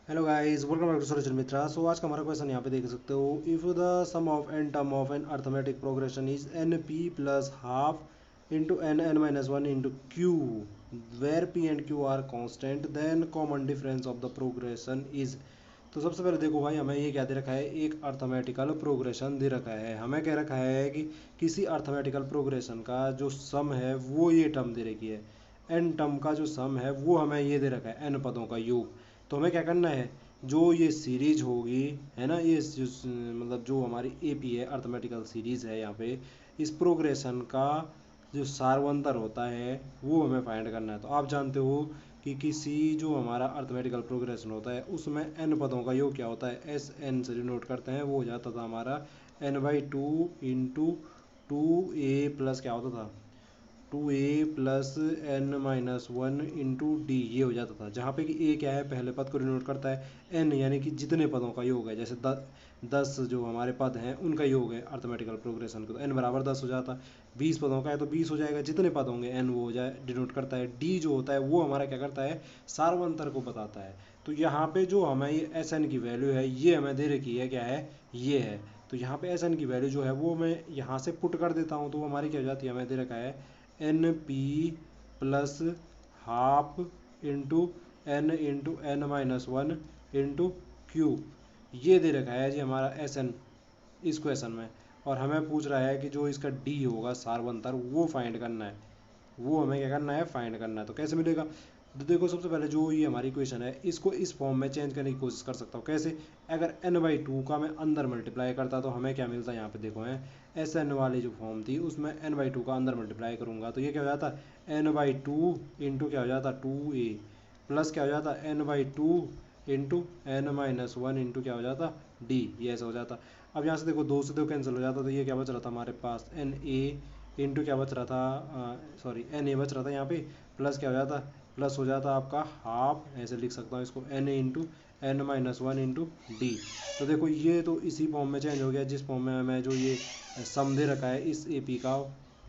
Hello guys, welcome back to solution Mitra. So आज का हमारा क्वेश्चन यहाँ पे देख सकते हो। If the sum of n term of an arithmetic progression is n p plus half into n n minus one into q where p and q are constant then common difference of the progression is. तो सबसे पहले देखो भाई, हमें ये क्या दे रखा है, एक अर्थमेटिकल प्रोग्रेशन दे रखा है। हमें कह रखा है कि किसी अर्थमेटिकल प्रोग्रेशन का जो सम है वो ये टर्म दे रखी है। एन टर्म का जो सम है वो हमें ये दे रखा है, एन पदों का योग। तो हमें क्या करना है, जो ये सीरीज होगी, है ना, ये मतलब जो हमारी एपी है, अर्थमेटिकल सीरीज है, यहाँ पे इस प्रोग्रेशन का जो सारवंतर होता है वो हमें फाइंड करना है। तो आप जानते हो कि किसी जो हमारा अर्थमेटिकल प्रोग्रेशन होता है उसमें एन पदों का योग क्या होता है, एस एन से डिनोट करते हैं। वो हो जाता था हमारा n by two into two a plus क्या होता था, two a plus n minus one into d, ये हो जाता था। जहाँ पे कि ए क्या है, पहले पद को डिनोट करता है, एन यानी कि जितने पदों का योग है, जैसे 10 जो हमारे पद हैं उनका योग है अर्थमेटिकल प्रोग्रेशन को, तो एन बराबर 10 हो जाता। 20 पदों का है तो 20 हो जाएगा, जितने पद होंगे एन वो हो जाए डिनोट करता है। डी जो होता है वो हमारा क्या करता है, सार्वंतर को बताता है। तो यहाँ पे जो हमें ये एस एन की वैल्यू है ये हमें दे रखी है, क्या है, ये है। तो यहाँ पे एस एन की वैल्यू जो है वो मैं यहाँ से पुट कर देता हूँ, तो वो हमारी क्या हो जाती है, हमें दे रखा है n p plus half into n minus one into q, ये दे रखा है जी हमारा एस एन इस क्वेश्चन में। और हमें पूछ रहा है कि जो इसका डी होगा सार्वंतर वो फाइंड करना है, वो हमें क्या करना है, फाइंड करना है। तो कैसे मिलेगा, तो देखो सबसे पहले जो ये हमारी इक्वेशन है इसको इस फॉर्म में चेंज करने की कोशिश कर सकता हूँ। कैसे, अगर एन बाई टू का मैं अंदर मल्टीप्लाई करता तो हमें क्या मिलता है, यहाँ पे देखो है एस एन वाली जो फॉर्म थी उसमें एन बाई टू का अंदर मल्टीप्लाई करूँगा तो ये क्या हो जाता है, एन बाई टू इंटू क्या हो जाता, टू ए प्लस क्या हो जाता, n by two into n minus one into क्या हो जाता, डी, ये ऐसा हो जाता। अब यहाँ से देखो दो से दो कैंसिल हो जाता, तो ये क्या बच रहा था हमारे पास, एन ए इंटू क्या बच रहा था, सॉरी एन ए बच रहा था यहाँ पे, प्लस क्या हो जाता, प्लस हो जाता आपका हाफ, ऐसे लिख सकता हूँ इसको, n a into n minus one into d. तो देखो ये तो इसी फॉर्म में चेंज हो गया जिस फॉर्म में हमें जो ये सम दे रखा है इस ए पी का,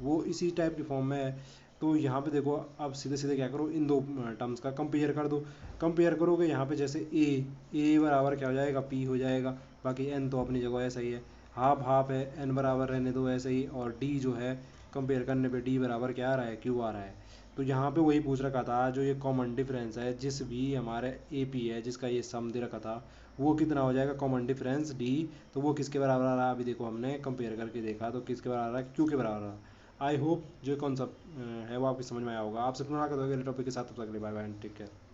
वो इसी टाइप की फॉर्म में है। तो यहाँ पे देखो अब सीधे सीधे क्या करो, इन दो टर्म्स का कंपेयर कर दो। कंपेयर करोगे यहाँ पे जैसे ए बराबर क्या हो जाएगा, पी हो जाएगा, बाकी एन तो अपनी जगह ऐसा ही है, हाफ हाफ है, एन बराबर रहने दो ऐसे ही, और डी जो है कंपेयर करने पे डी बराबर क्या आ रहा है, क्यू आ रहा है। तो यहाँ पे वही पूछ रखा था, जो ये कॉमन डिफरेंस है जिस भी हमारे ए पी है जिसका ये सम दे रखा था वो कितना हो जाएगा, कॉमन डिफरेंस डी। तो वो किसके बराबर आ रहा है, अभी देखो हमने कंपेयर करके देखा तो किसके बराबर आ रहा है, क्यू के बराबर आ रहा है। आई होप जो कॉन्सेप्ट है वो आपकी समझ में आया होगा। आपसे पुनः टॉपिक के साथ, तब तक के लिए बाय बाय, टेक केयर।